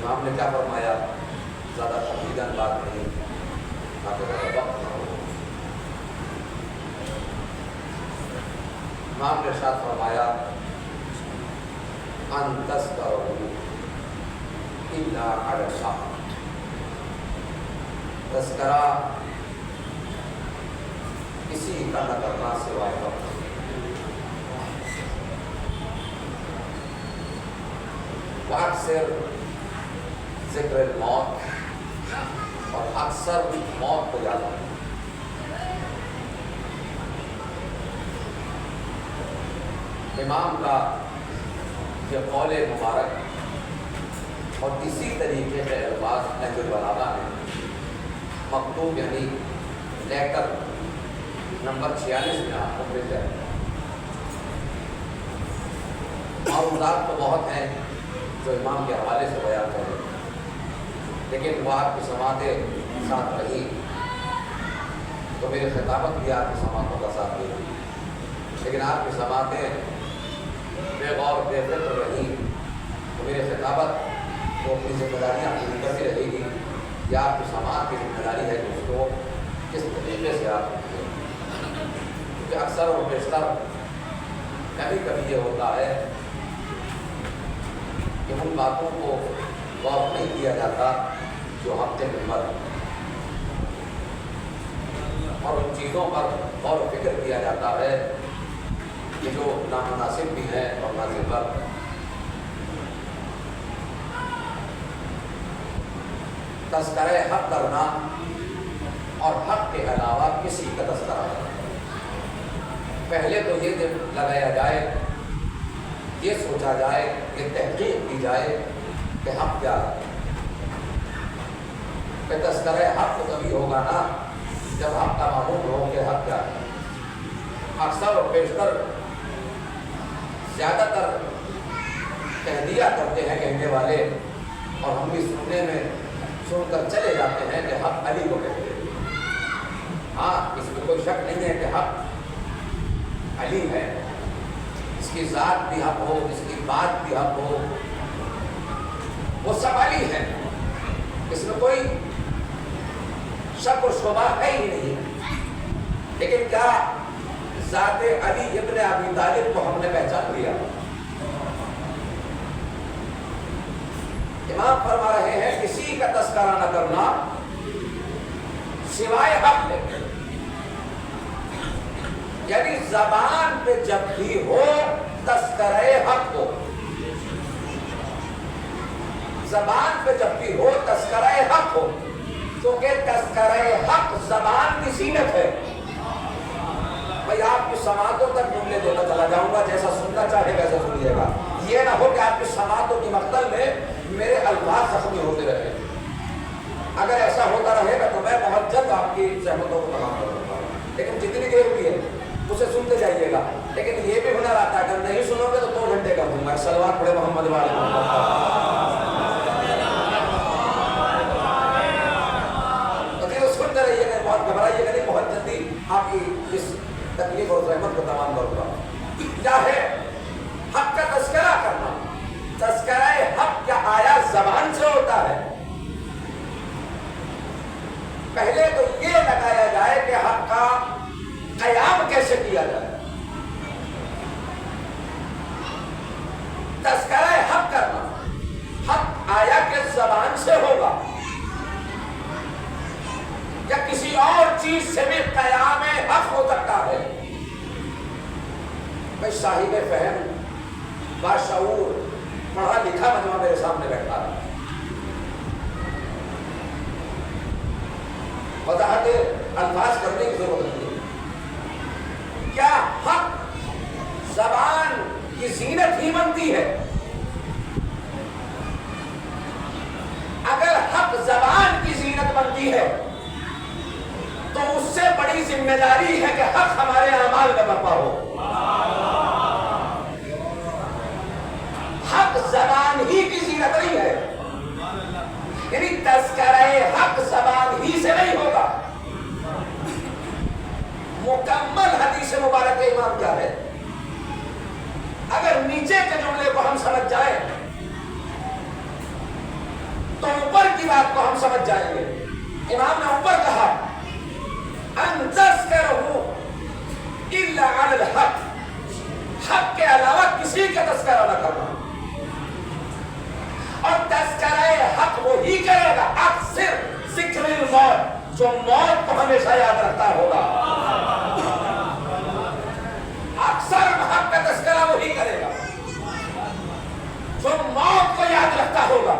امام نے کیا فرمایا؟ زیادہ تفصیلاً بات نہیں تاکہ ذرا وقت نہ ہو۔ امام نے ارشاد فرمایا ان تذکروا الا علی الحق، تذکرہ کسی کا نہ کرنا سوائے وقت۔ اکثر ذکر الموت اور اکثر موت کو یاد آتا ہے۔ امام کا یہ قول مبارک اور اسی طریقے کے الفاظ نہج البلاغہ میں مکتوب یعنی لیٹر نمبر 46 میں آپ کو مل جائے۔ معروضات تو بہت ہیں جو امام کے حوالے سے بیان کریں، لیکن وہ آپ کی سماعتیں ساتھ رہی تو میری خطابت بھی آپ کی سماعتوں کا ساتھ دے گی، لیکن آپ کی سماعتیں بے غور بے فکر رہی تو میری خطابت وہ اپنی ذمہ داریاں پوری کرتی رہے گی۔ یا آپ کی سماعت کی ذمہ داری ہے کہ اس کو کس طریقے سے آپ کریں، کیونکہ اکثر اور بیشتر کبھی کبھی یہ ہوتا ہے کہ ان باتوں کو غور نہیں کیا جاتا جو ہفتے میں مر، اور ان چیزوں پر غور و فکر کیا جاتا ہے کہ جو نامناسب بھی ہیں اور نازیبر۔ تذکرہ حق کرنا اور حق کے علاوہ کسی کا تذکرہ کرنا، پہلے تو یہ لگایا جائے، یہ سوچا جائے، یہ تحقیق کی جائے کہ حق کیا ہے۔ کہ تذکرہ حق تو تبھی ہوگا نا جب حق کا معلوم ہو کہ حق کیا ہے۔ اکثر اور بیشتر زیادہ تر کہہ دیا کرتے ہیں کہنے والے، اور ہم بھی سننے میں سن کر چلے جاتے ہیں کہ حق علی کو کہتے ہیں۔ ہاں، اس میں کوئی شک نہیں ہے کہ حق علی ہے، اس کی ذات بھی حق ہو، اس کی بات بھی حق ہو، وہ سب علی ہے، اس میں کوئی شک و شبہ ہے ہی نہیں۔ لیکن کیا ذات علی ابن ابی طالب کو ہم نے پہچان لیا؟ امام فرما رہے ہیں کسی کا تذکرہ نہ کرنا سوائے حق ہے، یعنی زبان پہ جب بھی ہو تذکرہ حق ہو، زبان پہ جب بھی ہو تذکرہ حق ہو، کیونکہ تذکرہ حق زبان کی زینت ہے۔ بھئی آپ کی سماعتوں تک جملے دیتا چلا جاؤں گا، جیسا سننا چاہے ویسا سنیے گا، یہ نہ ہو کہ آپ کی سماعتوں کی مقتل میں میرے الفاظ زخمی ہوتے رہے۔ اگر ایسا ہوتا رہے گا تو میں بہت جلد آپ کی زحمتوں کو تمام کروں گا، لیکن جتنی دیر بھی ہے اسے سنتے جائیے گا۔ لیکن یہ بھی ہنر آتا ہے اگر نہیں سنو گے تو 2 گھنٹے کر دوں گا۔ صلوات پڑھے محمد والے تو سنتے رہیے گا، بہت گھبرائیے گا نہیں، بہت جلدی آپ کی اس تکلیف اور زحمت کو تمام کروں گا۔ کیا ہے حق کا تذکرہ کرنا؟ تذکرہ حق کیا آیا زبان سے ہوتا ہے؟ پہلے تو یہ لگایا جائے کہ حق کا قیام کیسے کیا جائے۔ تذکرہ حق کرنا، حق آیا کہ زبان سے ہوگا یا کسی اور چیز سے بھی قیام حق ہو سکتا ہے؟ میں صاحب فہم باشعور پڑھا لکھا مجمع میرے سامنے بیٹھا رہا، وضاحت الفاظ کرنے کی ضرورت نہیں۔ کیا حق زبان کی زینت ہی بنتی ہے؟ اگر حق زبان کی زینت بنتی ہے تو اس سے بڑی ذمہ داری ہے کہ حق ہمارے اعمال میں برپا ہو۔ حق زبان ہی کی زینت نہیں ہے، یعنی تذکرہ حق زبان ہی سے نہیں ہوگا۔ مکمل حدیث مبارک امام کیا ہے؟ اگر نیچے کے جملے کو ہم سمجھ جائیں تو اوپر کی بات کو ہم سمجھ جائیں گے۔ امام نے اوپر کہا ان تذکرہ الا علی الحق، حق کے علاوہ کسی کا تذکرہ نہ کرنا، اور تذکرہ حق وہی کرے گا اکثر ذکر الموت، جو موت کو ہمیشہ یاد رکھتا ہوگا۔ اکثر حق کا تذکرہ وہی کرے گا جو موت کو یاد رکھتا ہوگا۔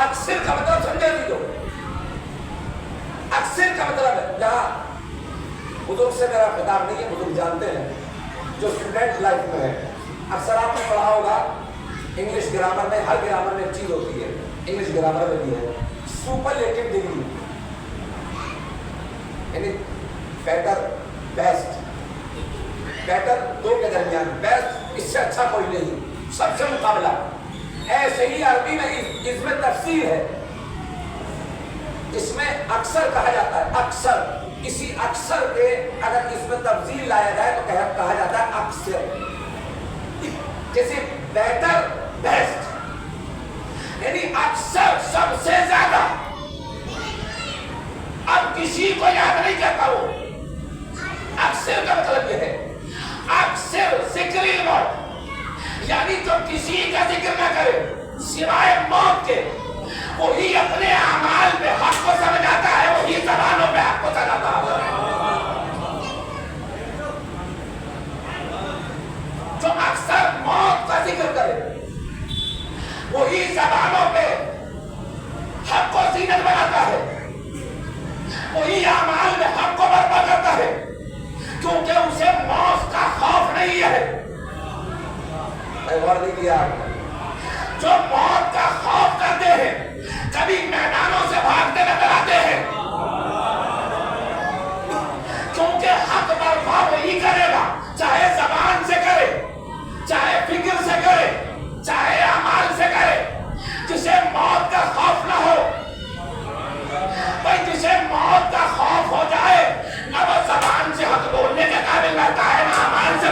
اکثر کا مطلب سمجھے دیجو، اکثر کا مطلب ہے، یہاں بزرگ سے میرا خطاب نہیں ہے، بزرگ جانتے ہیں جو اسٹوڈنٹ لائف میں ہے۔ اکثر آپ نے پڑھا ہوگا انگلش گرامر میں، ہر گرامر میں ایک چیز ہوتی ہے، انگلش گرامر میں بھی ہے سپرلیٹو ڈگری، یعنی بیٹر، بیسٹ، بیٹر دو کے درمیان، بیسٹ اس سے اچھا کوئی نہیں، سب سے مقابلہ۔ ایسے ہی عربی میں اس میں تفسیر ہے، اس میں اکثر کہا جاتا ہے، اکثر، اسی اکثر کے اگر اس میں تفضیل لایا جائے تو کہا جاتا ہے اکثر، جیسے بیٹر، بیسٹ، یعنی اکثر سب سے زیادہ۔ اب کسی کو یاد نہیں کرتا وہ، اکثر کا مطلب یہ ہے اکثر ذکر الموت، یعنی جو کسی کا ذکر نہ کرے سوائے موت کے، وہی اپنے اعمال پہ حق کو سمجھاتا ہے، وہی زبانوں پہ حق کو سمجھاتا ہے۔ جو اکثر موت کا ذکر کرے وہی زبانوں پہ حق کو زینت بناتا ہے، وہی اعمال میں حق کو برپا کرتا ہے، کیونکہ اسے موت کا خوف نہیں ہے۔ غور نہیں کیا؟ جو موت کا خوف کرتے ہیں کبھی میدانوں سے بھاگتے نظر آتے ہیں، کیونکہ حق برپا وہی کرے گا، چاہے زبان سے کرے، چاہے فکر سے کرے، چاہے اعمال سے کرے۔ جسے موت کا خوف نہ ہو، بھائی جسے موت کا خوف ہو جائے، نہ وہ زبان سے حق بولنے کے قابل رہتا ہے، نہ اعمال سے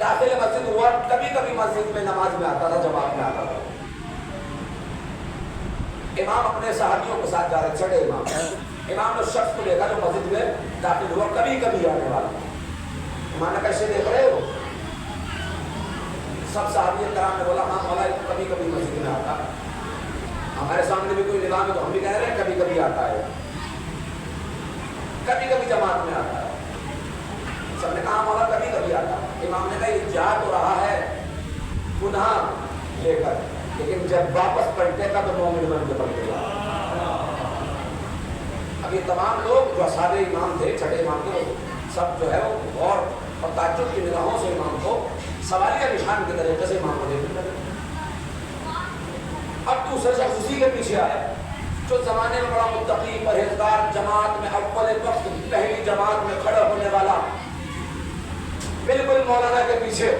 داخل مسجد ہوا، کبھی کبھی مسجد میں نماز میں آتا تھا، جماعت میں آتا تھا. امام اپنے صحابیوں کے ساتھ جا رہے، چڑھے امام نے اس شخص کو دیکھا جو مسجد میں داخل ہوا، کبھی کبھی آنے والا. امام نے کیسے دیکھ رہے ہو؟ سب صحابی کرام نے بولا ہاں مولا کبھی کبھی مسجد میں آتا، ہمارے سامنے بھی کوئی نظام ہے تو ہم بھی کہہ رہے ہیں کبھی کبھی آتا ہے، کبھی کبھی جماعت میں آتا ہے. سب نے کہا مولا کبھی کبھی آتا. امام نے کہا یہ جا تو رہا ہے گناہ لے کر، لیکن جب واپس پلٹے گا تو مومن بن کے پلٹے گا. اب یہ تمام لوگ جو اصحاب امام تھے، چھٹے امام تھے، وہ سب جو ہے وہ غور اور تعجب کی نگاہوں سے امام کو سوالیہ نشان کے طریقے سے امام کو دیکھنے لگے. اب دوسرا شخص اسی کے پیچھے آیا جو زمانے میں بڑا متقی پرہیزگار، جماعت میں اول وقت پہلی جماعت میں کھڑا ہونے والا، بالکل مولانا کے پیچھے.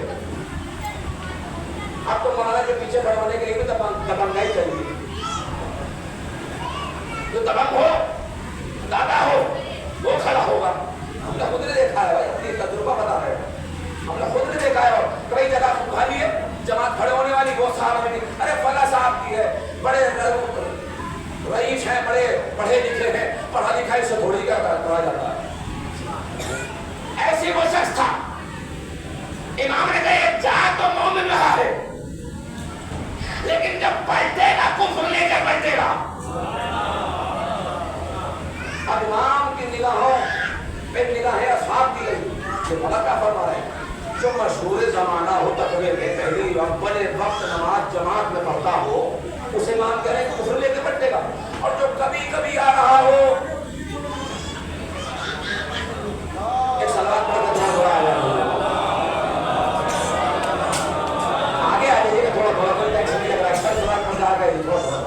اب تو مولانا کے پیچھے کھڑے ہونے کے لیے بھی دبنگائی چاہیے. جو دبنگ ہو، دادا ہو، وہ کھڑا ہوگا. ہم نے خود نے دیکھا ہے، اپنی تجربہ بتا رہے ہیں، ہم نے خود نے دیکھا ہے. اور کئی جگہ خالی ہے جماعت کھڑے ہونے والی، وہ صاحب میں نہیں، ارے فلاں صاحب کی ہے، بڑے رئیس ہیں، بڑے پڑھے لکھے ہیں، پڑھا لکھائی سے تھوڑی کیا کرا جاتا ہے. ایسی وہ شخص تھا. امام نے کہا جا تو مومن رہا ہے، لیکن جب پلٹے گا کفر لے کر پلٹے گا. اب امام کی نگاہوں پہ نگاہیں اصحاب دی گئی کہ بھلا کیا فرما رہے ہیں. جو مشہور زمانہ ہو تقوی میں پہلی اول وقت نماز جماعت میں پڑھتا ہو، اس امام کہہ رہے ہیں کہ کفر لے کے پلٹے گا. اور جو کبھی کبھی آ رہا ہو، ایک صلوات پڑھ کے جان رہا ہے. آگے آ جائیے کہ تھوڑا تھوڑا کوئی ٹیکس نہیں لگ رہا ہے، سر صلوات پڑھ جا گئی تھوڑا تھوڑا.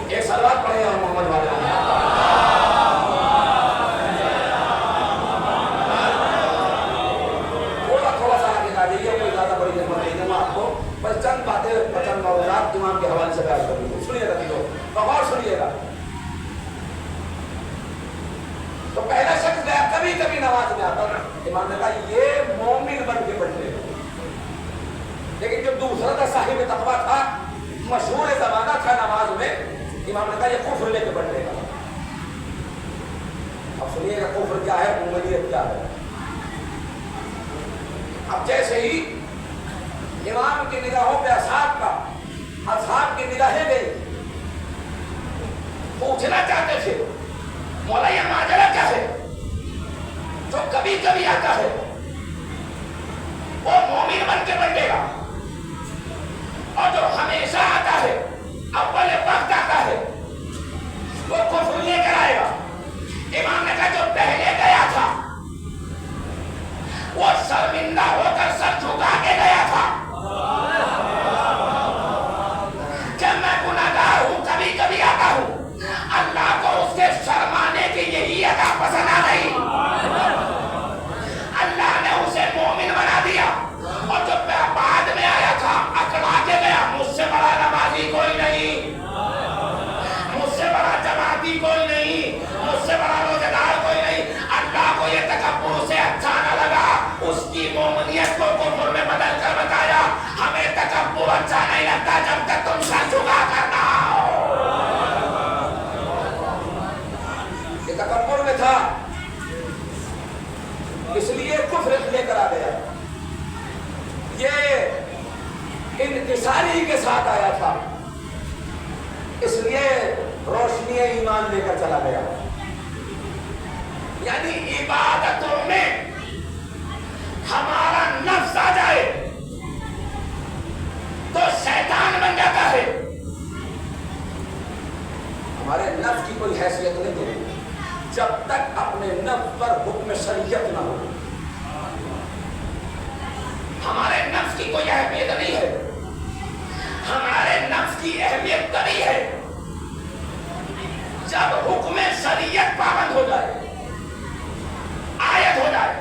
ایک صلوات پڑھے اور محمد والے تھوڑا سا آگے آ جائیے. کوئی زیادہ بڑی خدمت نہیں دوں آپ کو، بس چند باتیں چند موضوعات امام کے حوالے سے بیان کروں گا. سنیے گا تو غور سنیے گا. تو پہلا شخص گیا کبھی کبھی نماز میں آتا. امام نے کہا یہ مومن بن کے پلٹے. لیکن جو دوسرا کا صاحب تقویٰ تھا، مشہور زمانہ تھا نماز میں، امام نے کہا یہ کفر لے کے پلٹے گا. اب سنیے گا کفر کیا ہے، مومنیت کیا ہے. اب جیسے ہی امام کی نگاہوں پہ اصحاب کی نگاہیں گئی، پوچھنا چاہتے تھے مولا یہ ماجرا کیا ہے. جو کبھی کبھی آتا ہے وہ مومن بن کے پلٹے گا، اور جو ہمیشہ آتا ہے، اول وقت آتا ہے، وہ کفر لے کر آئے گا. امام نے کہا جو پہلے گیا تھا وہ شرمندہ ہو کر سر جھکا کے گیا تھا. جب میں گناہگار ہوں کبھی کبھی آتا ہوں، اللہ کو اس کے شرمانے کی یہی ادا پسند آ گئی. اللہ نے اسے مومن بنا دیا. اور جب میں بعد میں آیا تھا اکڑا کے گیا، مجھ سے بڑا نمازی کوئی نہیں، مجھ سے بڑا جماعتی کوئی نہیں، مجھ سے بڑا روزگار کوئی نہیں. اللہ کو یہ تکبر سے اچھا نہ لگا، اس کی مومنیت کو کفر میں بدل کر بتایا ہمیں تکبر اچھا نہیں لگتا جب تک تم سر جھکا کرنا ہو. یہ تکبر میں تھا، اس لیے کفر لے کر آ گیا. یہ انکساری کے ساتھ آیا تھا، اس لیے روشنی ایمان لے کر چلا گیا. یعنی عبادتوں میں ہمارا نفس آ جائے تو شیطان بن جاتا ہے. ہمارے نفس کی کوئی حیثیت نہیں ہے جب تک اپنے نفس پر حکم شریعت نہ ہو. ہمارے نفس کی کوئی اہمیت نہیں ہے. ہمارے نفس کی اہمیت تبھی ہے جب حکم شریعت پابند ہو جائے، آیت ہو جائے.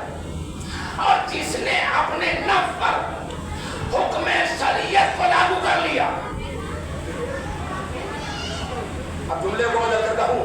اور جس نے اپنے نفس پر حکم شریعت کو لاگو کر لیا، اب جملے کو بدل کر کہوں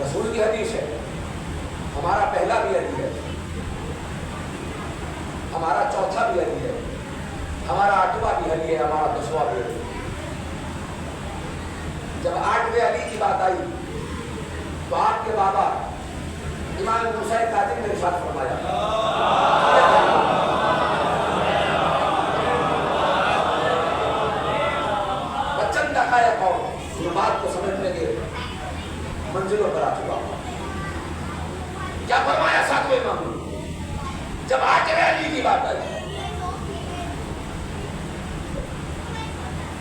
رسول کی حدیث ہے، ہمارا پہلا بھی علی ہے، ہمارا چوتھا بھی علی ہے، ہمارا 8واں بھی علی ہے، ہمارا 10واں بھی علی ہے۔ جب 8ویں علی کی بات آئی تو آپ کے بابا امام موسیٰ کاظم نے ارشاد فرمایا، بچن دقائق اور یہ بات کو سمجھنے کے منزلوں پر آ چکا ہوں۔ کیا فرمایا ساتویں امام نے جب 8ویں علی کی بات آئی؟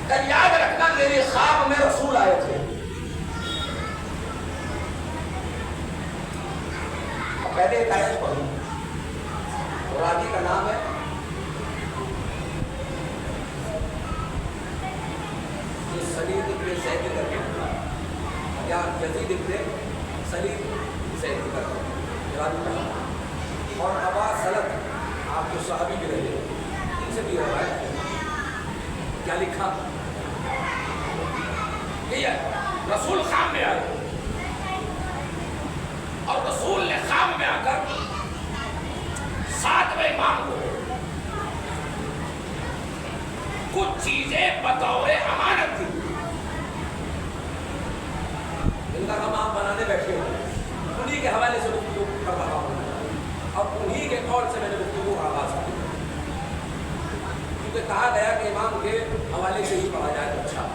کہ یاد رکھنا میرے خواب میں رسول آئے تھے۔ پہلے ایک آیت پڑھوں، راوی کا نام ہے سلیم ابن زید کر کے، یا یزید ابن سلیم زید کر کے راوی کا نام، اور ابا سلط آپ جو صحابی بھی رہے ان سے بھی روایت ہے۔ کیا لکھا؟ یہ رسول خواب میں آئے اور رسول نے خواب میں آ کر 7ویں امام کو کچھ چیزیں بطور امانت دی۔ ان کا کام آپ بنانے بیٹھے ہو، انہی کے حوالے سے گفتگو کر رہا ہوں اور انہی کے قول سے میں نے گفتگو کا آغاز کیا، کیونکہ کہا گیا کہ امام کے حوالے سے ہی پڑھا جائے تو اچھا،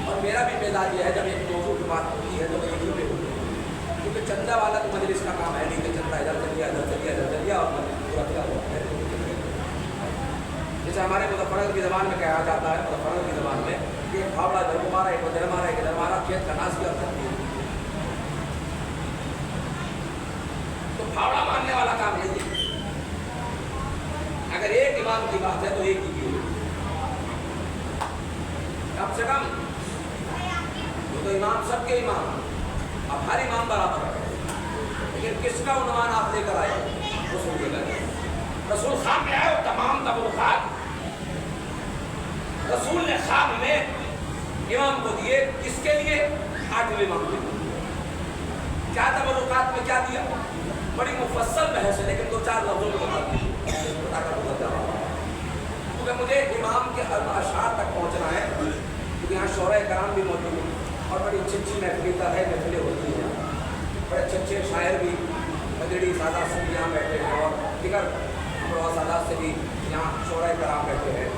اور میرا بھی مزاج یہ ہے جب ایک موضوع کی بات ہوتی ہے تو میں یہی پہ ہوتی ہے، کیونکہ چندہ والا تو مجلس کا کام ہے نہیں کہ چندہ ادھر چلیا ادھر چلیا اور پورا کیا ہوا ہے۔ جیسے ہمارے مظفرنگر کی زبان میں کہا جاتا ہے، مظفرنگر کی زبان میں کہ ایک پھاوڑا ادھر کو مارا، ایک ادھر مارا، ایک ادھر مارا، کھیت کا ناس کیا کرتی ہے، تو پھاوڑا مارنے والا کام نہیں ہے۔ اگر ایک امام کی بات ہے تو ایک ہی کی، کم سے کم تو امام سب کے امام، اب ہر امام برابر ہے، لیکن کس کا عنوان آپ لے کر آئے وہ سنیے گا۔ رسول خواب میں آئے اور تمام تبرکات رسول نے خواب میں امام کو دیے، کس کے لیے؟ 8ویں امام کے لیے۔ کیا تبرکات میں کیا دیا؟ بڑی مفصل بحث ہے لیکن 2-4 لفظوں میں بتا دیجیے، بتا کر گزر جا رہا ہوں، کیونکہ مجھے امام کے اشعار تک پہنچنا ہے، کیونکہ یہاں شعراء کرام بھی موجود ہیں اور بڑی اچھی اچھی محفلیں ہوتی ہیں، بڑے اچھے اچھے شاعر بھی مدری سادات سے بھی یہاں بیٹھے ہیں اور دیگر امراء سادات سے بھی یہاں شعراء کرام بیٹھے ہیں،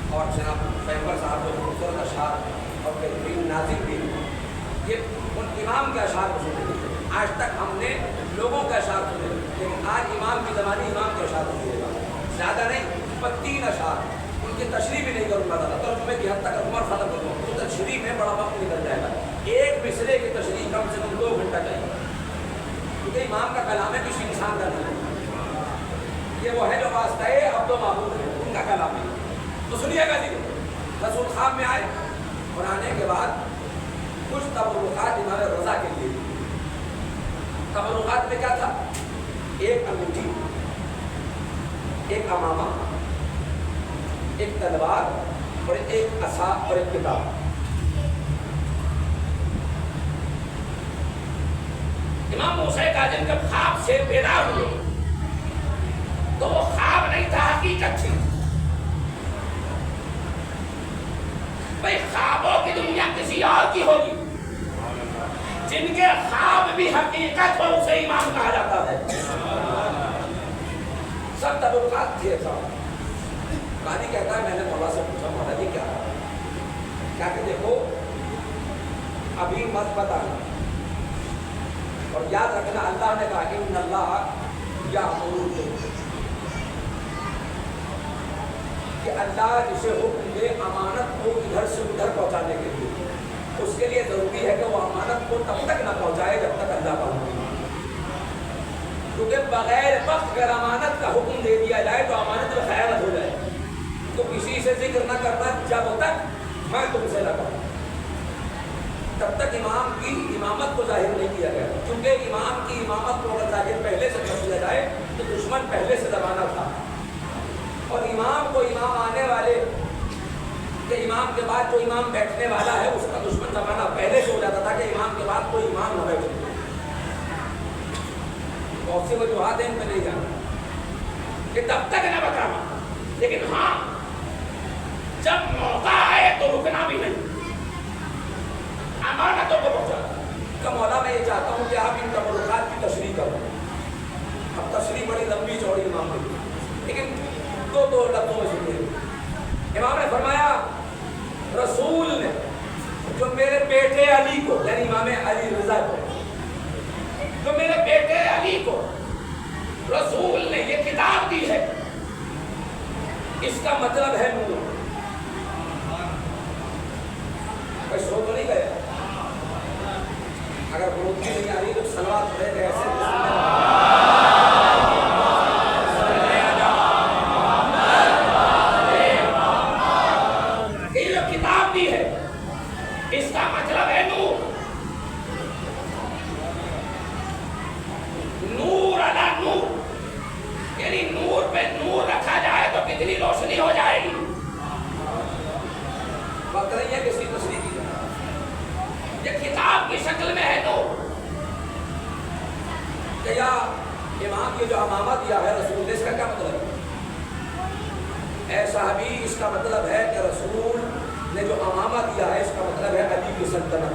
اور جناب پیغمبر صاحب جو خوبصورت اشعار اور بہترین ناظم بھی، یہ ان امام کے اشعار کو سنتے ہیں۔ آج تک ہم نے لوگوں کے اشعار سنے، لیکن آج امام کی زبانی امام کے اشعار سنیے گا، زیادہ نہیں، 3 اشعار، ان کی تشریح بھی نہیں کروں گا، ترجمے کی حد تک عمر ختم کروں گا، تو تشریح میں بڑا وقت نکل جائے گا، ایک مصرے کی تشریح کم سے کم 2 گھنٹہ چاہیے، کیونکہ امام کا کلام ہے، کسی انسان کا نہیں ہے، یہ وہ ہے جو واسطہ ہے عبد و معبود ہے، ان کا کلام ہے۔ تو سنیے گا جی، رسول خواب میں آئے اور آنے کے بعد کچھ تبرکات امام رضا کے لیے۔ تبرکات میں کیا تھا؟ ایک انگوٹھی، ایک امامہ، ایک تلوار اور ایک عصا اور ایک کتاب۔ امام موسیٰ کاظم جب خواب سے بیدار ہوئے تو وہ خواب نہیں تھا، حقیقت تھی۔ بھئی خوابوں کی دنیا کسی اور کی ہوگی، جن کے خواب بھی حقیقت ہو اسے امام کہا جاتا ہے۔ سب تبرکات تھے صاحب۔ قاضی کہتا ہے میں نے مولا سے پوچھا، مولا جی کیا کہ دیکھو ابھی مت بتانا، اور یاد رکھنا اللہ نے کہا ان اللہ یأمر، کہ اللہ جسے حکم دے امانت کو ادھر سے ادھر پہنچانے کے لیے، اس کے لیے ضروری ہے کہ وہ امانت کو تب تک نہ پہنچائے جب تک اللہ کا حکم دے، کیونکہ بغیر وقت اگر امانت کا حکم دے دیا جائے تو امانت میں خیانت ہو جائے۔ تو کسی سے ذکر نہ کرنا جب تک میں تم سے نہ کہوں، تب تک امام کی امامت کو ظاہر نہیں کیا گیا، کیونکہ امام کی امامت کو اگر ظاہر پہلے سے کر دیا جائے تو دشمن پہلے سے دبانا تھا، اور امام کو امام آنے والے کہ امام کے بعد جو امام بیٹھنے والا ہے اس کا دشمن دبانا پہلے سے ہو جاتا تھا کہ امام کے بعد کوئی امام نہ بیٹھے۔ بہت سی وجوہات ہیں ان میں نہیں جانا کہ تب تک نہ بتانا، لیکن ہاں جب موقع آئے تو رکنا بھی نہیں، امانتوں کو پہنچانا کا مولا میں یہ چاہتا ہوں کہ آپ ان تبرکات کی تشریح کرو. اب تشریح بڑی لمبی چوڑی امام کی، لیکن دو لفظوں میں سنیے. امام نے فرمایا رسول نے جو میرے بیٹے علی کو، یعنی امام علی رضا کو، جو میرے بیٹے علی کو رسول نے یہ کتاب دی ہے، اس کا مطلب ہے نور. کوئی سو تو نہیں گیا؟ اگر بروتی نہیں آ رہی تو سلوات پڑھے گا ایسے یہ جو کتاب دی ہے اس کا مطلب ہے نور. نور علی نور، یعنی نور پہ نور رکھا جائے تو کتنی روشنی ہو جائے گی. وقت نہیں ہے کسی تصریح کی جائے، یہ کتاب کی شکل میں ہے نور. کہ یا امام کی جو امامہ دیا ہے رسول نے، اس کا کیا مطلب ہے؟ اے صحابی، اس کا مطلب ہے کہ رسول نے جو امامہ دیا ہے اس کا مطلب ہے علی کی سلطنت.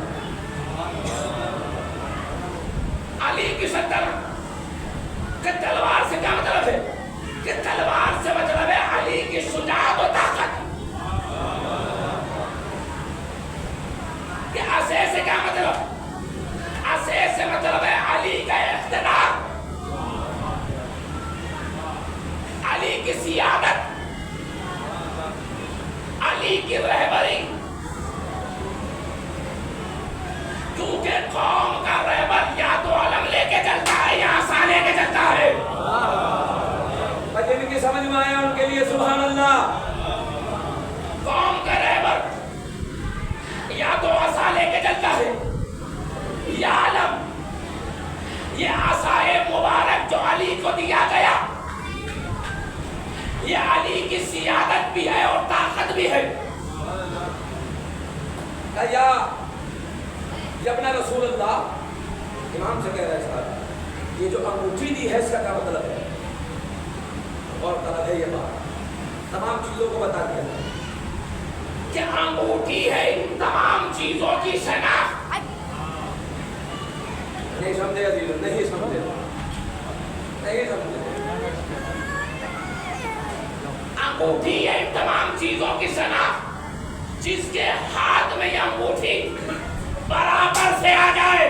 علی کی سلطنت کہ تلوار سے کیا مطلب ہے؟ کہ تلوار سے مطلب ہے علی کی شجاعت و طاقت. کہ عصا سے کیا مطلب؟ عصا سے مطلب ہے علی کا اقتدار، علی کی سیادت، علی کی رہبری. کیونکہ قوم کا رہبر یا تو علم لے کے چلتا ہے یا عصا لے کے چلتا ہے. جن کی سمجھ میں آیا ان کے لیے سبحان اللہ. قوم کا رہبر یا تو عصا لے کے چلتا ہے یا علم. یہ عصا مبارک جو علی کو دیا گیا یہ علی کی سیادت بھی ہے اور طاقت بھی ہے. یا ابن رسول اللہ امام سے کہہ رہا ہے صاحب یہ جو انگوٹھی دی ہے اس کا کیا مطلب ہے؟ اور طلب ہے یہ بات تمام چیزوں کو بتا دیا کہ انگوٹھی ہے ان تمام چیزوں کی شناخت. نہیں سمجھے عزیز؟ نہیں سمجھے؟ نہیں سمجھے؟ انگوٹھی ہے ان تمام چیزوں کی شناخت. جس کے ہاتھ میں یہ انگوٹھی برابر سے آ جائے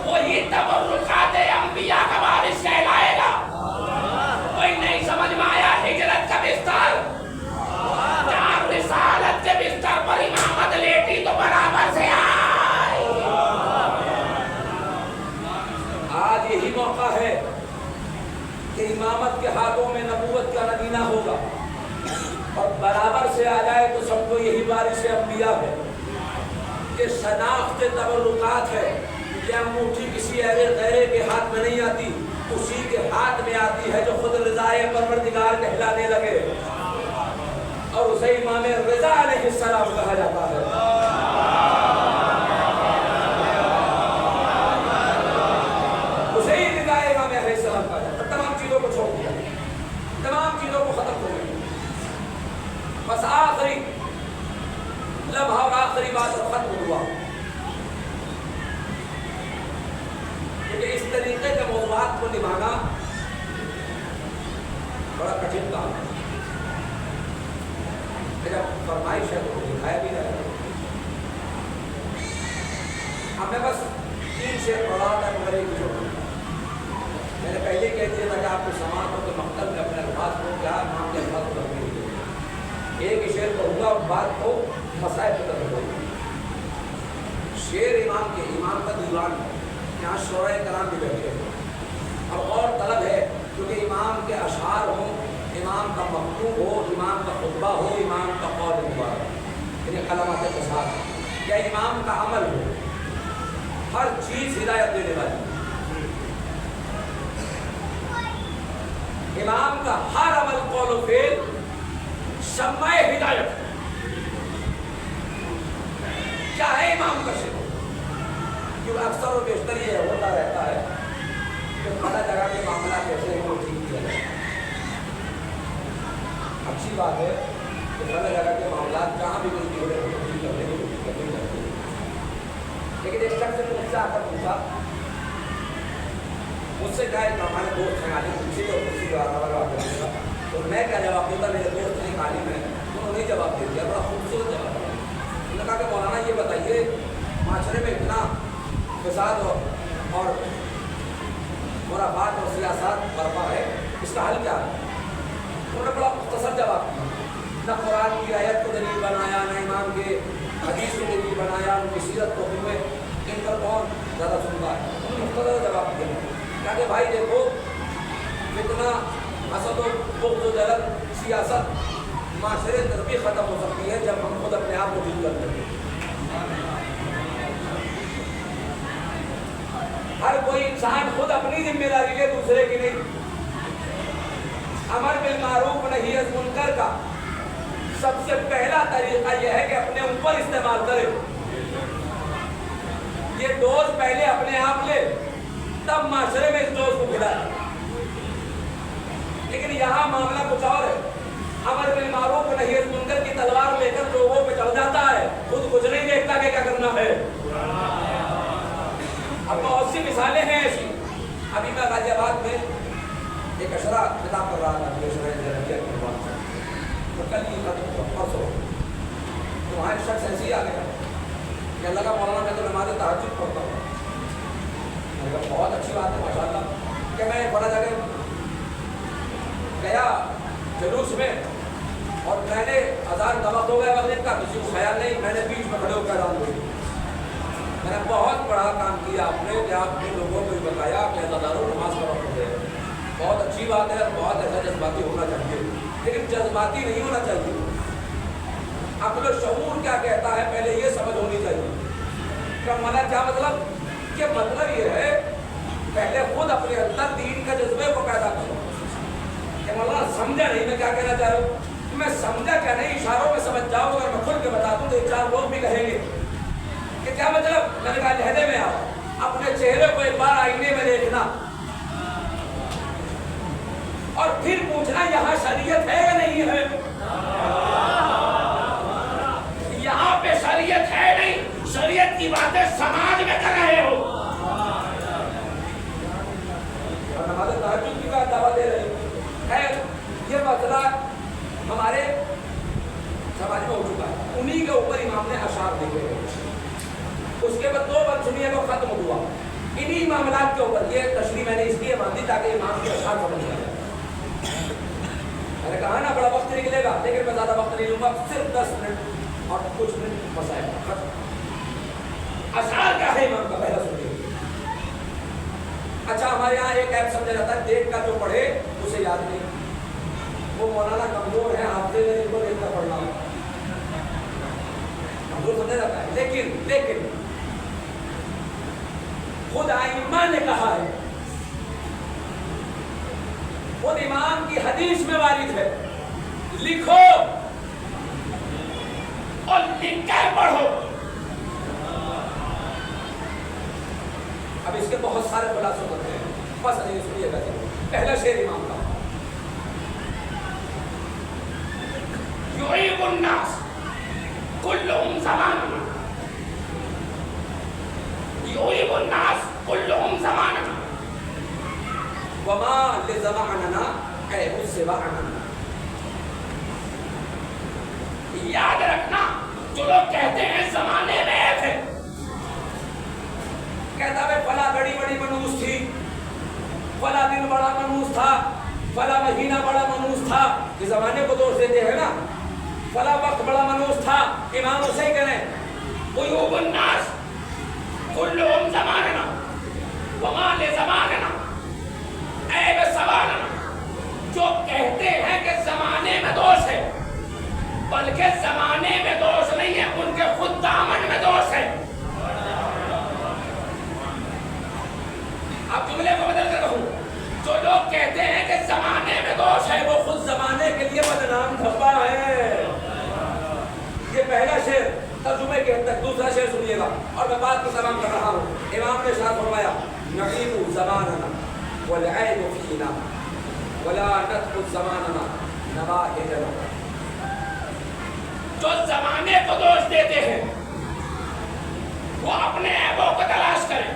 وہی تبرکات انبیاء کا وارث کہلائے گا. کوئی نہیں سمجھ میں آیا؟ ہجرت کا بستر جہاں رسالت کے بستر پر امامت لیٹی تو برابر سے آئے. آج یہی موقع ہے کہ امامت کے ہاتھوں میں نبوت کا نگینہ ہوگا اور برابر سے آ جائے تو سب کو یہی وارث انبیاء ہے. کہ شناخت تبرکات ہے. یہ انگوٹھی کسی غیرے کے ہاتھ میں نہیں آتی، اسی کے ہاتھ میں آتی ہے جو خود رضائے پروردگار کہلانے لگے اور اسے امام رضا علیہ السلام کہا جاتا ہے. اسے ہی رضا امام علیہ السلام کہا جاتا ہے. تمام چیزوں کو چھوڑ دیا، تمام چیزوں کو ختم ہو گئی، بس آخری لمحہ اور آخری بات اور ختم ہوا. کیونکہ اس طریقے کے موضوعات کو نبھانا بڑا کٹھن کام ہے. میرا فرمائش ہے تو دکھایا بھی رہا ہے. اب میں بس 3 شعر پڑھا تھا مگر ایک جو میں نے پہلے کہہ دیا تھا کہ آپ کو سماعت ہو تو مقتل میں اپنے الفاظ کو کیا نام کے الفاظ کو رکھنے کے لیے ایک ہی شعر پڑھوں گا اور بات کو مسائل پہ تک ہوگی. شعر امام کا دیوان ہے. یہاں شعراء کرام بھی بیٹھے ہیں اور طلب ہے کیونکہ امام کے اشعار ہوں، امام کا مکتوب ہو، امام کا خطبہ ہو، امام کا قول مبارک یعنی کلمات کے ساتھ یا امام کا عمل ہو، ہر چیز ہدایت دینے والی. امام کا ہر عمل قول و فعل شمع ہدایت کیا ہے امام کا شعر؟ کیوں اکثر و بیشتر یہ ہوتا رہتا ہے کہ پتہ جگہ کے معاملہ کیسے ہیں وہ ٹھیک کیا جائے. اچھی بات ہے کہ پتہ جگہ کے معاملات جہاں بھی کوئی بگڑے ہو ٹھیک کرنے کی کوشش کرنی چاہیے. لیکن ایک شخص نے مجھ سے آ کر پوچھا, مجھ سے کہا ایک ہمارے دوست ہیں عالم, پوچھے تو کسی کا جواب کرنے کا, تو میں کیا جواب دیتا, میرے دوست ہیں عالم ہیں, انہوں نے جواب دے دیا, بڑا خوبصورت جواب دیا. انہوں نے کہا کہ مولانا یہ بتائیے معاشرے میں اتنا فساد اور مرافعات اور سیاست برپا ہے, اس کا حل کیا ہے؟ انہوں نے بڑا مختصر جواب دیا, نہ قرآن کی آیت کو دلیل بنایا, نہ امام کے حدیث کو دلیل بنایا, ان کی سیرت کو ہوئے, ان پر کون زیادہ سنتا ہے. انہوں نے مختصر جواب دیا کہ بھائی دیکھو فتنہ, حسد و بغض و جلن, سیاست, معاشرے ترقی ختم ہو سکتی ہے جب ہم خود اپنے آپ کو ڈیل کرتے ہیں. ہر کوئی انسان خود اپنی ذمہ داری لے, دوسرے کی نہیں. امر بالمعروف نہی از منکر کا سب سے پہلا طریقہ یہ ہے کہ اپنے اوپر استعمال کرے. یہ ڈوز پہلے اپنے آپ لے, تب معاشرے میں اس ڈوز کو کھلائے. لیکن یہاں معاملہ کچھ اور ہے. امر بالمعروف نہی از منکر کی تلوار لے کر لوگوں پہ چڑھ جاتا ہے, خود کچھ نہیں دیکھتا کہ کیا کرنا ہے. اب بہت سی مثالیں ہیں ایسی. ابھی میں غازی آباد میں ایک اشرا خطاب کر رہا تھا, تو کل یہ پرسوں تو وہاں ایک شخص ایسے ہی آ گیا کہ اللہ کا مولانا میں تو نماز تہجد پڑھتا ہوں. میں نے کہا بہت اچھی بات ہے ماشاء اللہ, کہ میں بڑا جگہ گیا جلوس میں, اور میں نے اذان کا وقت ہو گیا مغرب کا, کسی کو خیال نہیں, میں نے بیچ میں کھڑے ہو کر اذان دی. میں نے بہت بڑا کام کیا آپ نے کہ آپ نے لوگوں کو بتایا کہ عزاداروں نماز کا وقت ہو گیا. بہت اچھی بات ہے, بہت ایسا جذباتی ہونا چاہیے, لیکن جذباتی نہیں ہونا چاہیے. عقل و شعور کیا کہتا ہے پہلے یہ سمجھ ہونی چاہیے. کیا مطلب؟ کہ مطلب یہ ہے پہلے خود اپنے اندر دین کا جذبے کو پیدا کرو. کہ مولانا سمجھا نہیں میں کیا کہنا چاہ رہا ہوں, میں سمجھا کیا نہیں, اشاروں میں سمجھ جاؤ. اگر میں کھل کے بتا دوں تو 4 لوگ بھی کہیں گے کہ کیا مطلب. میں نے کہا لہدے میں آؤ, اپنے چہرے کو ایک بار آئینے میں دیکھنا, اور پھر پوچھنا یہاں شریعت ہے یا نہیں ہے. یہاں پہ شریعت ہے نہیں, شریعت کی باتیں سماج میں کر رہے ہو. اور نماز تہجد کی بات دعویٰ دے رہے ہو. خیر یہ مسئلہ ہمارے سماج میں ہو چکا ہے. انہی کے اوپر امام نے اشعار لکھے ہیں. اس کے بعد 2 بند سنیے وہ ختم ہوا. انہی معاملات کے اوپر یہ تشریح میں نے اس لیے باندھی تاکہ امام کے اشعار سمجھ آ جائے. میں نے کہا نا بڑا وقت نکلے گا, لیکن میں زیادہ وقت نہیں لوں گا, صرف 10 منٹ اور کچھ منٹ مسائل ختم. اشعار کیا ہے امام کا پہلا سنیے. اچھا ہمارے یہاں ایک ایپ سمجھا جاتا ہے, دیکھ کر جو پڑھے اسے یاد نہیں. وہ مولانا کمزور ہے, حافظے میں ان کو دیکھ کر پڑھنا کمزور سمجھا جاتا ہے. لیکن خود ائمہ نے کہا ہے, خود امام کی حدیث میں وارد ہے, لکھو اور لکھ کر پڑھو. اب اس کے بہت سارے خلاصے ہوتے ہیں, بس نہیں سنیے گا. پہلا شعر امام کا, یعیب الناس کلہم زماننا, یعیب الناس کلہم زماننا, وما لزماننا عیب سوانا. یاد رکھنا جو لوگ کہتے ہیں زمانے میں عیب ہے, کہتا ہے فلاں گھڑی بڑی منوس تھی, فلاں دن بڑا منوس تھا, فلاں مہینہ بڑا منوس تھا. یہ زمانے کو دوش دیتے ہیں نا, فلاں وقت بڑا منوس تھا. امام اسے ہی کہنے عیوب الناس کلہم زماننا وما لزماننا عیب سواننا. جو کہتے ہیں کہ زمانے میں دوش ہے, بلکہ زمانے میں دوش نہیں ہے, ان کے خود دامن میں دوش ہے. اب جملے کو بدل کر کہوں, جو لوگ کہتے ہیں کہ زمانے میں دوش ہے وہ خود زمانے کے لیے بدنام دھبا ہے. یہ پہلا شعر ترجمے کے حد تک. دوسرا شعر سنیے گا اور میں بات کو تمام کر رہا ہوں. امام نے ارشاد فرمایا نعیب زماننا والعیب فینا ولا ندخل زماننا نواہجنا. جو زمانے کو دوش دیتے ہیں وہ اپنے عیبوں کو تلاش کریں.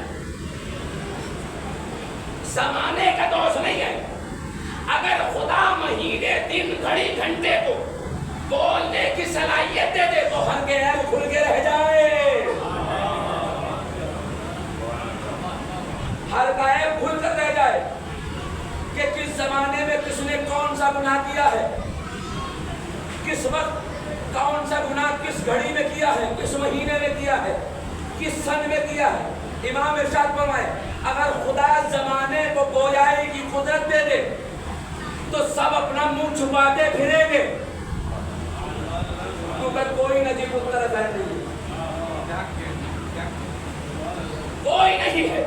زمانے کا دوش نہیں ہے. اگر خدا مہینے دن گھڑی گھنٹے کو بولنے کی صلاحیت دے دے تو ہر کے عیب کھل کے رہ جائے. ہر کا عیب کھل کر رہ جائے کہ کس زمانے میں کس نے کون سا گناہ کیا ہے, کس وقت کون سا گناہ کس گھڑی میں کیا ہے, کس مہینے میں کیا ہے, کس سن میں کیا ہے. امام ارشاد فرمائے اگر خدا زمانے کو گویائی کی قدرت دے دے تو سب اپنا منہ چھپاتے پھریں گے, کیونکہ کوئی نجیب الطرف ہے نہیں, کوئی نہیں ہے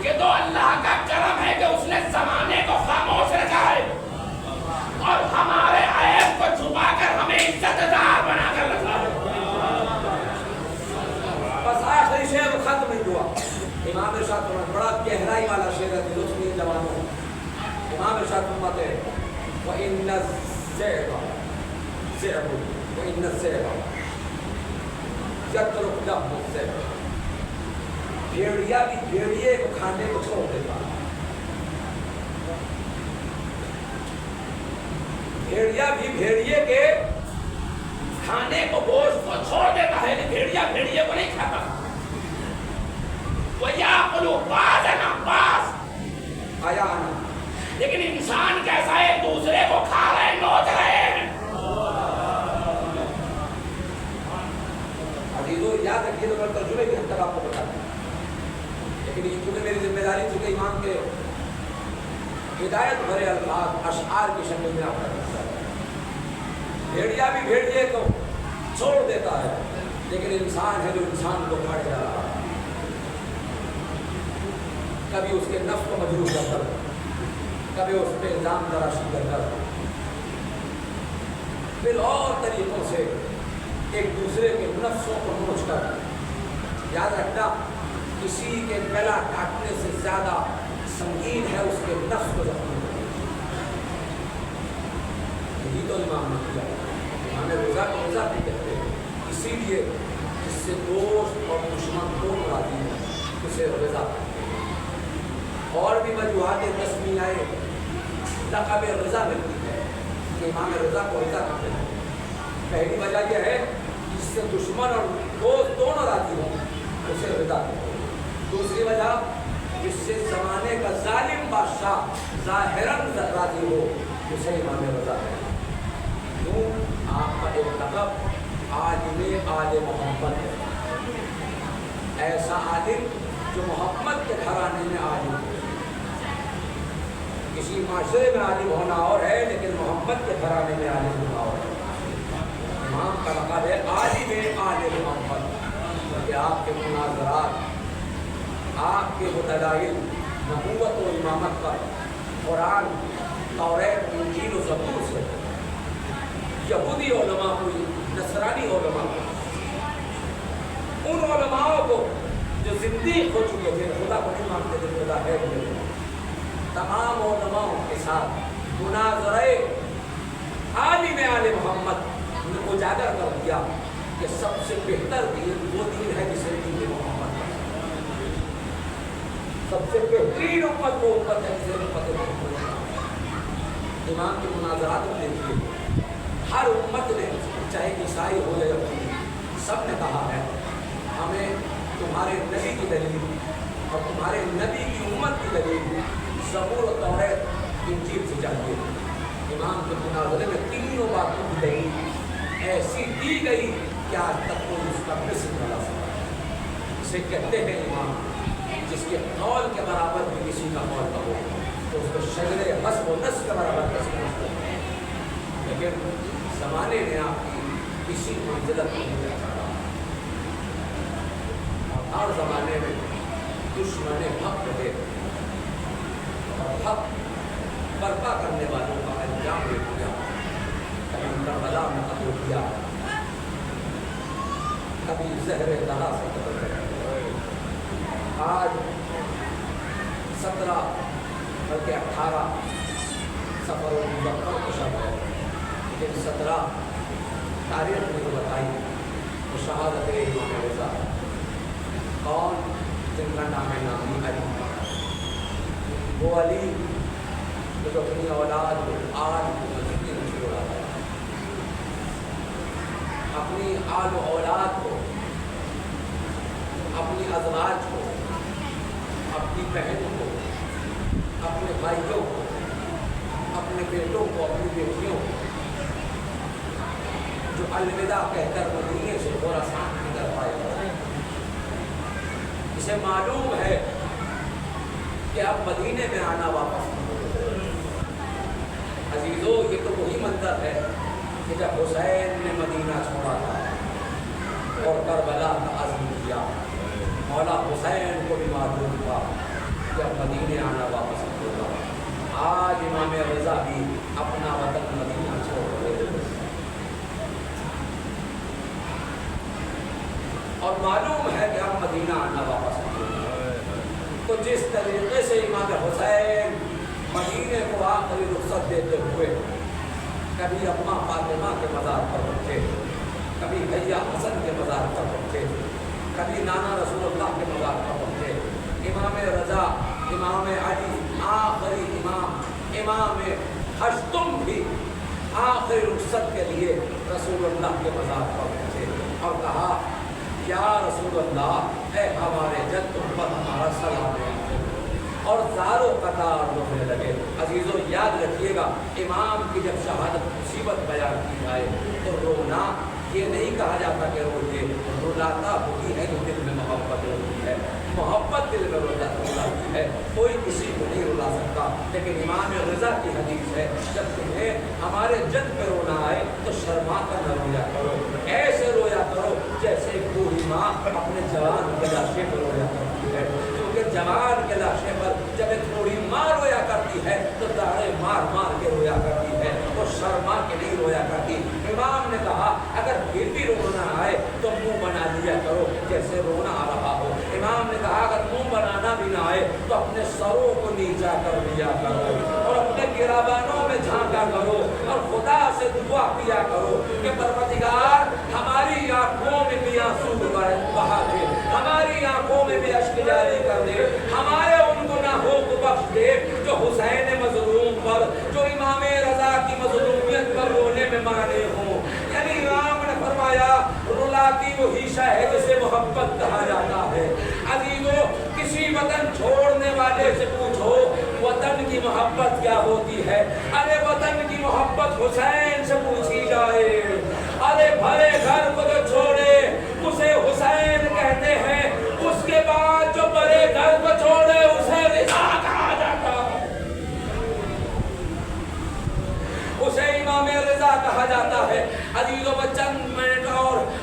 کہ تو اللہ کا کرم ہے کہ اس نے زمانے کو خاموش رکھا ہے اور ہمارے عیب کو چھپا کر ہمیں عزت دار بنا کر رکھا ہے. بس آخری شعر ختم نہیں ہوا. امام ارشاد فرماتے بڑا گہرائی والا شعر ہے دوسری جوانوں. امام ارشاد فرماتے ہیں وَإِنَّ الزِّعْبَ وَإِنَّ الزِّعْبَ يَتْرُكُ لَحْمَ الزِّعْبِ. بھیڑیا بھی بھیڑیے کو کھانے کو چھوڑ دیتا ہے. بھیڑیا بھی بھیڑیے کے کھانے کو گوشت کو چھوڑ دیتا ہے لیکن بھیڑیا بھیڑیے کو نہیں کھاتا. وَيَأْكُلُ بَعْضَنَا بَعْضَ آیا آنا, لیکن انسان کیسا ہے دوسرے کو کھا رہے ہیں, نوچ رہے ہیں. عزیزو یاد رکھیے تو میں ترجمے کی حد تک آپ کو بتاتا ہوں, لیکن یہ چونکہ میری ذمہ داری چونکہ امام کے ہدایت بھرے الفاظ اشعار کی شکل میں آپ کا بھیڑیا بھی بھیڑیے کو چھوڑ دیتا ہے لیکن انسان ہے جو انسان کو کھاڑ جا رہا ہے. کبھی اس کے نفس کو مجروح کر کر, کبھی اس پہ الزام تراشی کر کر, پھر اور طریقوں سے ایک دوسرے کے نفسوں کو نوچ کر. یاد رکھنا کسی کے گلا کاٹنے سے زیادہ سنگین ہے اس کے نفس کو زخمی کرنا. یہی تو امام نے کیا. امام رضا کو رضا بھی کہتے ہیں, اسی لیے جس سے دوست اور دشمن دونوں راضی ہیں اسے رضا کہتے ہیں. اور بھی وجوہات تسمیہ لقب رضا ملتی ہے کہ امام رضا کو رضا کہتے ہیں. پہلی وجہ یہ ہے جس سے دشمن اور دوست دونوں راضی ہوں اسے رضا کہتے ہیں. دوسری وجہ جس سے زمانے کا ظالم بادشاہ ظاہراً راضی ہو اسے امام رضا کہتے ہیں. کیوں؟ آپ کا ایک لقب عالم آل محمد ہے, ایسا عالم جو محمد کے گھرانے میں عالم ہے. کسی معاشرے میں عالم ہونا اور ہے لیکن محمد کے گھرانے میں عالم ہونا اور ہے. امام کا لقب ہے عالم آل محمد, کہ آپ کے مناظرات, آپ کے دلائل نبوت و امامت پر قرآن, توریت, انجیل و زبور سے یہودی علماء کو, نصرانی علماء کو, ان علماءوں کو جو زندگی ہو چکے تھے, خدا کو نہیں مانتے تھے, خدا ہے نہیں, تمام علماءوں کے ساتھ مناظرے عالم آل محمد نے اجاگر کر دیا کہ سب سے بہتر دین وہ دین ہے جسے دین محمد, سب سے بہترین امت وہ امت ہے جسے امت محمد. امام کے مناظرات میں دیکھیے ہر امت نے, چاہے عیسائی ہو یا یہودی, سب نے کہا ہے ہمیں تمہارے نبی کی دلیل اور تمہارے نبی کی امت کی دلیل زبور و توریت انجیل سے چاہیے. امام کے مناظرے میں تینوں باتوں کی دلیل ایسی دی گئی کہ آج تک کوئی اس کا مصر نہ لا سکا. اسے کہتے ہیں امام جس کے قول کے برابر بھی کسی کا قول نہ ہو تو اس کو شجر حسب و نسب کے برابر تصور ہو. لیکن زمانے نے آپ کی کسی منزلت کو نہیں رکھا, اور ہر زمانے میں دشمن حق رہے اور حق برپا کرنے والوں کا انجام دے دیا. کبھی کربلا میں قتل کیا, کبھی زہر دہا سے قتل کیا, آج 17 بلکہ 18 سفر المظفر کا شب ہے، لیکن 17 تاریخ نے جو بتائی وہ شہادت امام رضا۔ کون؟ جن کا نام ہے نامی علی، وہ علی جو اپنی اولاد کو آج مدینے میں چھوڑا ہے، اپنی آل و اولاد کو، اپنی ازواج کو، اپنی بہن کو، اپنے بھائیوں کو، اپنے بیٹوں کو، اپنی بیٹیوں کو، جو الوداع کہہ کر مدینے سے خراسان کی طرف آئے ہیں، اسے معلوم ہے کہ اب مدینے میں آنا واپس نہیں۔ عزیزو، یہ تو وہی منظر ہے کہ جب حسین نے مدینہ چھوڑا تھا اور کربلا کا عزم کیا، مولا حسین کو بھی معلوم تھا کہ اب مدینے آنا واپس نہیں ہوگا۔ آج امام رضا بھی اپنا وطن مدینہ چھوڑ رہے اور معلوم ہے کہ اب مدینہ آنا واپس نہیں ہوگا۔ تو جس طریقے سے امام حسین مدینے کو آخری رخصت دیتے ہوئے کبھی اماں فاطمہ کے مزار پر رکھے، کبھی بھیا حسن کے مزار پر رکھے، کبھی نانا رسول اللہ کے مزار پر رکھے، امام رضا، امام علی، آخری امام ہشتم بھی آخری رخصت کے لیے رسول اللہ کے مزار پر رکھے اور کہا یا رسول اللہ، اے ہمارے جد تم پر ہمارا سلام ہے، اور زاروں قطار رونے لگے۔ عزیزو، یاد رکھیے گا، امام کی جب شہادت مصیبت بیان کی جائے تو رونا یہ نہیں کہا جاتا کہ روئے، رلاتا وہی ہے جو دل میں محبت ہوتی ہے، محبت دل میں رلاتی ہے، کوئی کسی کو نہیں رلا سکتا۔ لیکن امام رضا کی حدیث ہے، جب تمہیں ہمارے جد پہ رونا آئے تو شرما کر نہ رویا کرو، ایسے رویا کرو جیسے ایک بوڑھی ماں اپنے جوان کے لاشے پر رویا کرتی ہے، کیونکہ جوان کے لاشے پر جب ایک بوڑھی ماں رویا کرتی ہے تو داڑے مار مار کے رویا کرتی ہے، وہ شرما کے نہیں رویا کرتی۔ امام نے کہا اگر پھر بھی رونا آئے تو منہ بنا لیا کرو جیسے رونا آ رہا ہو۔ امام نے کہا اگر منہ بنانا بھی نہ آئے تو اپنے سروں کو نیچا کر لیا کرو اور اپنے گرابانوں میں جھانکا کرو اور خدا سے دعا کیا کرو کہ پروردگار ہماری آنکھوں میں بھی آنسو بہا دے، ہماری آنکھوں میں بھی اشک جاری کر دے، ہمارے ان گناہوں کو بخش دے جو حسین مظلوم پر، جو امام رضا کی مظلومیت پر رونے میں مانے ہوں۔ یعنی امام نے فرمایا رلاتی وہی شے ہے جسے محبت کہا جاتا ہے۔ عزیزو، کسی وطن چھوڑنے والے سے پوچھو وطن کی محبت کیا ہوتی ہے، ارے وطن کی محبت حسین سے پوچھی جائے، ارے بھرے گھر کو جو چھوڑے اسے حسین کہتے ہیں، اس کے بعد جو بڑے گھر کو چھوڑے اسے رضا کہا جاتا ہے، اسے امام رضا کہا جاتا ہے۔ عزیزو، میں چند منٹ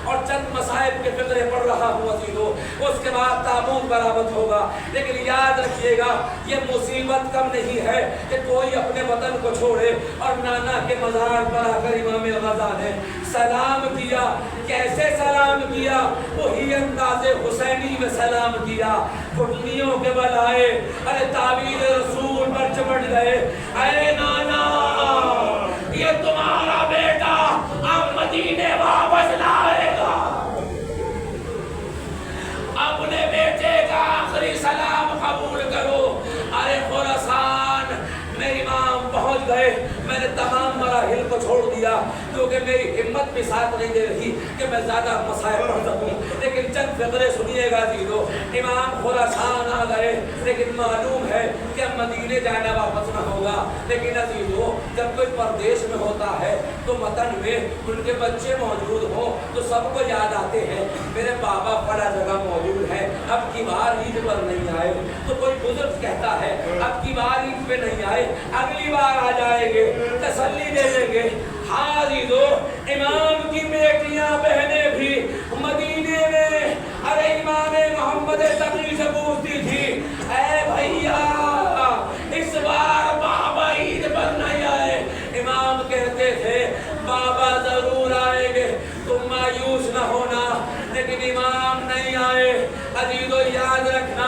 اور چند مصائب کے فقرے پڑھ رہا ہوں عزیزو، اس کے بعد تابوت برآمد ہوگا، لیکن یاد رکھیے گا یہ مصیبت کم نہیں ہے کہ کوئی اپنے وطن کو چھوڑے اور نانا کے مزار پر آ کر امام رضا نے سلام کیا۔ کیسے سلام کیا؟ وہی انداز حسینی میں سلام کیا، گھٹنیوں کے بل آئے، ارے تعبیر رسول پر چمٹ گئے، اے نانا یہ تمہارا بیٹا اب مدینے واپس لائے گا، اپنے بیٹے کا آخری سلام قبول کرو۔ ارے خراسان میں امام پہنچ گئے، میں نے تمام مراحل کو چھوڑ دیا کیونکہ میری ہمت بھی ساتھ نہیں دے رہی کہ میں زیادہ مسائل پڑھ سکوں، لیکن چند فقرے سنیے گا عزیزو۔ امام خراسان آ گئے، لیکن معلوم ہے کہ اب مدینے جانا واپس نہ ہوگا، لیکن عزیزو جب کوئی پردیش میں ہوتا ہے تو وطن میں ان کے بچے موجود ہوں تو سب کو یاد آتے ہیں میرے بابا بڑا جگہ موجود ہے، اب کی بار عید پر نہیں آئے، تو کوئی بزرگ کہتا ہے اب کی بار عید پہ نہیں آئے اگلی بار آ جائیں گے، تسلی دے دیں گے۔ ہاں عزیزو، امام کی بیٹیاں بہنیں بھی مدینے میں ارے امام محمد تقی سے پوچھتی تھی، اے بھیا اس بار بابا عید پر نہیں آئے؟ امام کہتے تھے بابا ضرور آئیں گے، تم مایوس نہ ہونا، لیکن امام نہیں آئے۔ عزیزو یاد رکھنا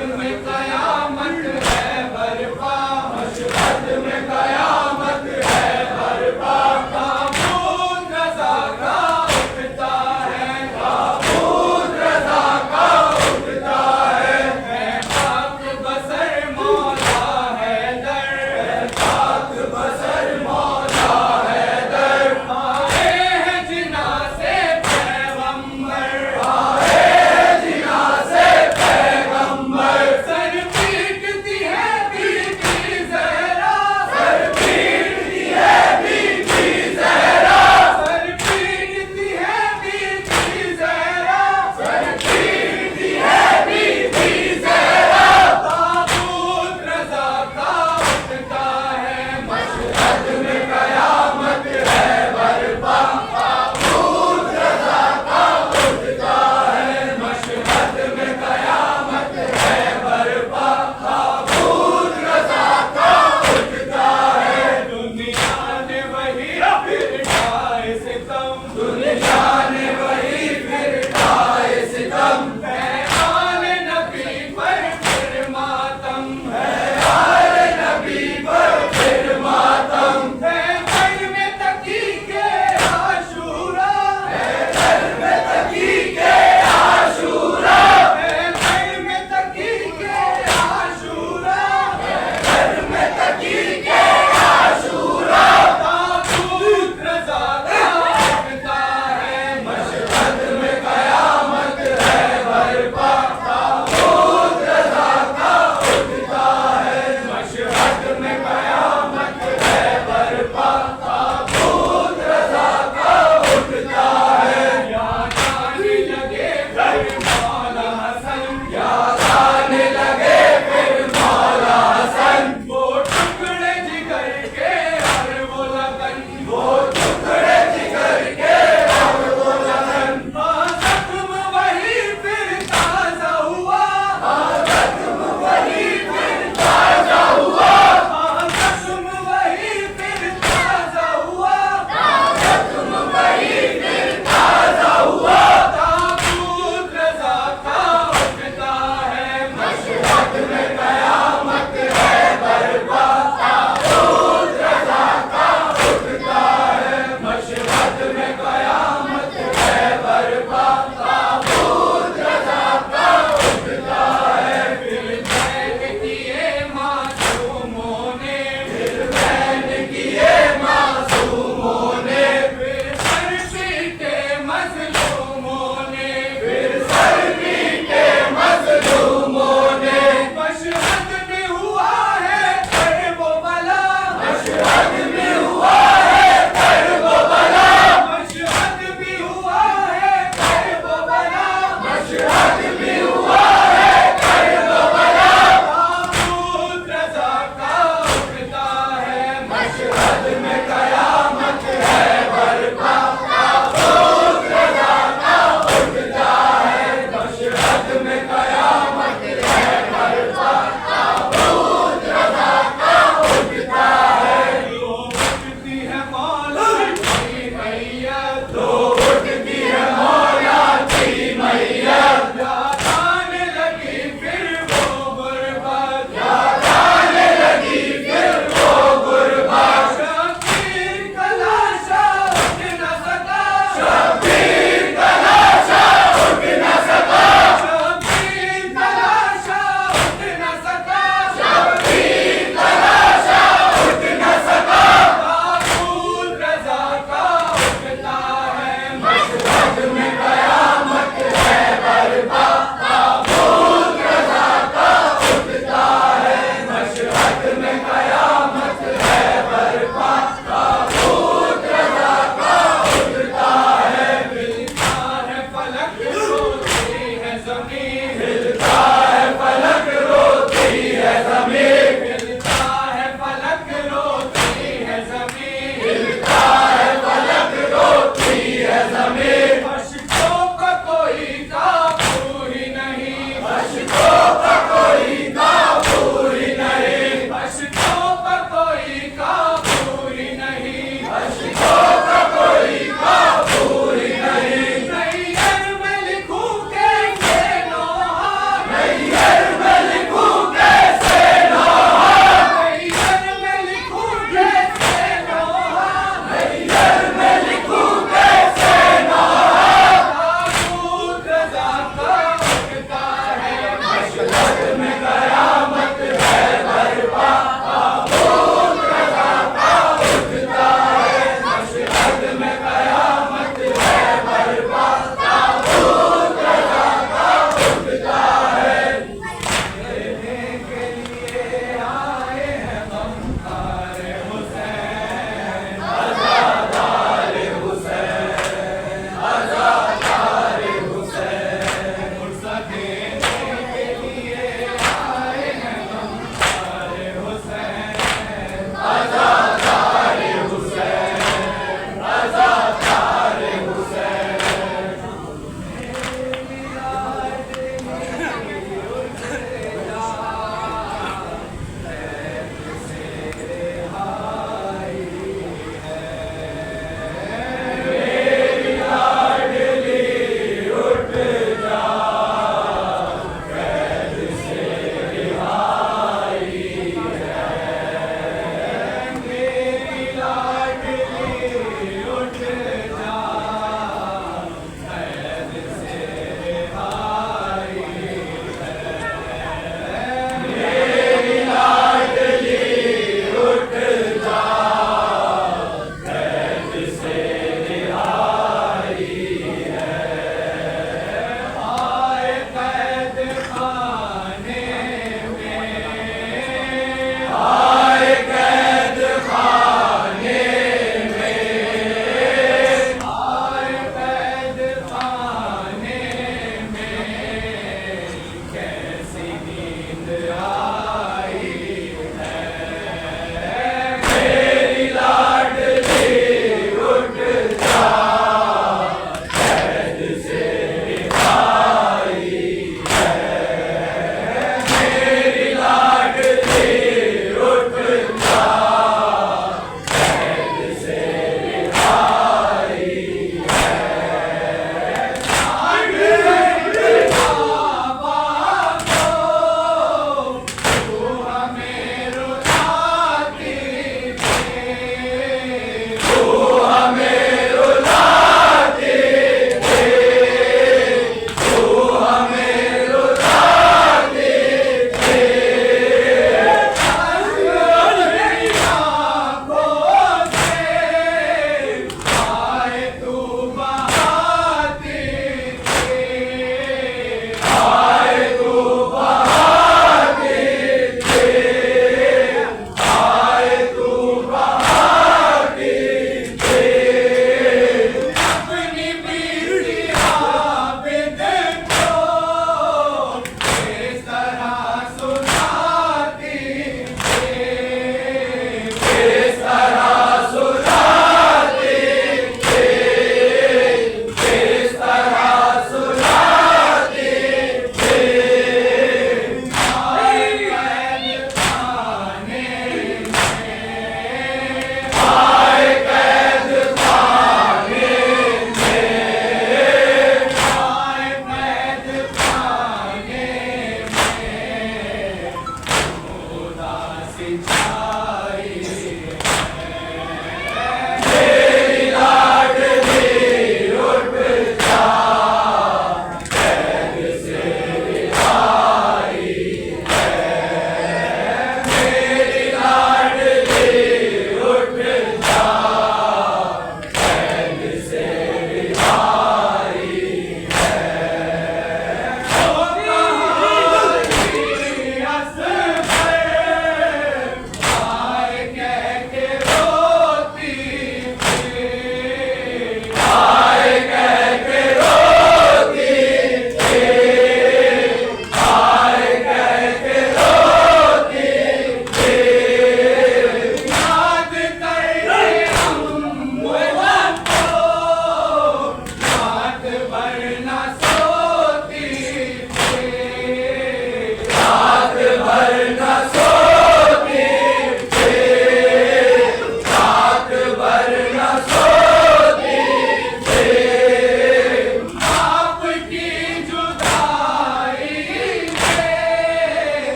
میں قیامت ہے برپا، مشہد میں قیامت ہے برپا، تابوت رضا کا اٹھتا ہے، تابوت رضا کا اٹھتا ہے خاک بسر مولا حیدر، خاک بسر مولا حیدر، آئے ہیں جنازے پیغمبر، آئے ہیں جنازے پیغمبر، سر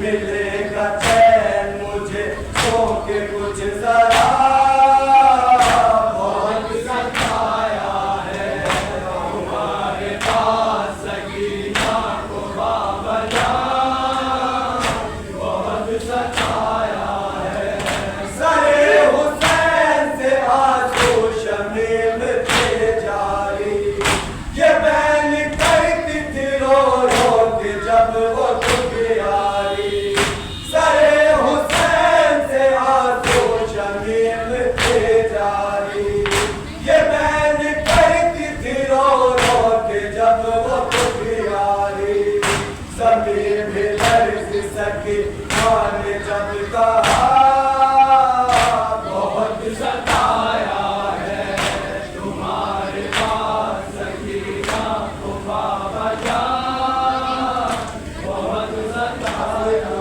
ملے گا چین مجھے سو کے کچھ ذرا بہت ستایا ہے تمہارے پاس سکینہ کو بابا جان بہت ستایا ہے سرے حسین سے آنسو شمیم تھے جاری یہ بہن کہتی تھی رو رو کے جب وہ دکھیاری سرے حسین سے آنسو شمیم تھے جاری یہ بہن کہتی تھی رو رو کے جب وہ دکھیاری زمین بھی لرز سکی ماں نے جب کہا بہت ستایا ہے تمہارے پاس سکینہ کو بابا جان بہت ستایا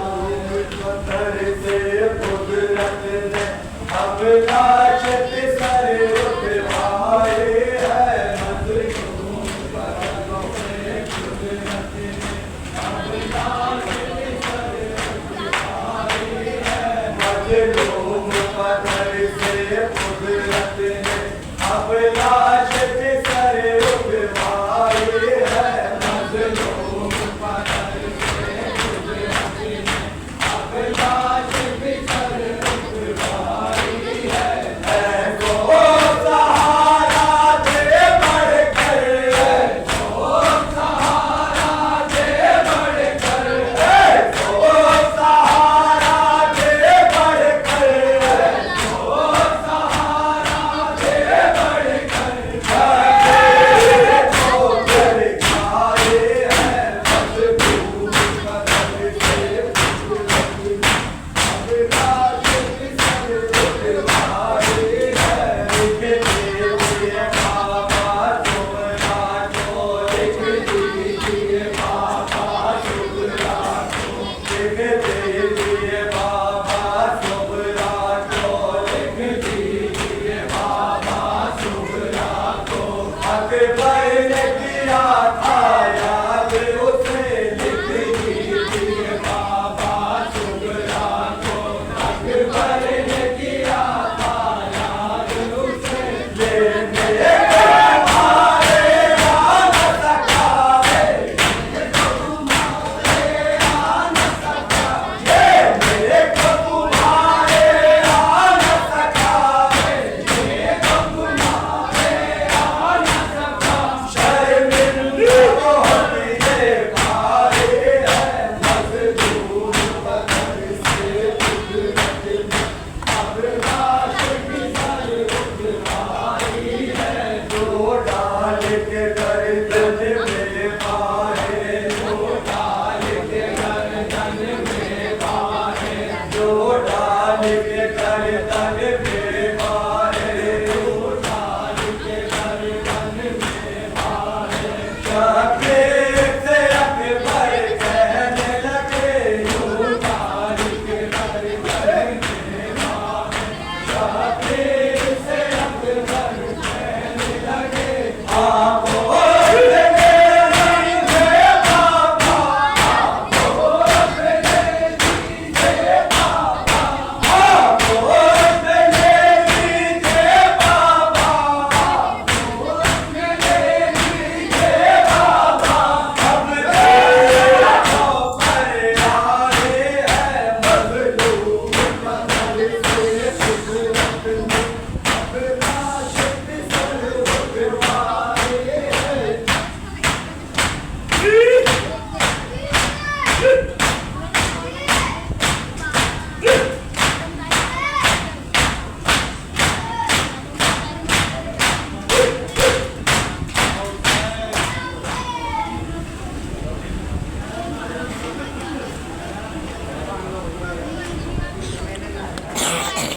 پتھر سے قدرت نے اب لاش پہ سر اٹھائے ہے مظلوم پر قدرت نے اب لاش پہ سر اٹھائے ہے مظلوم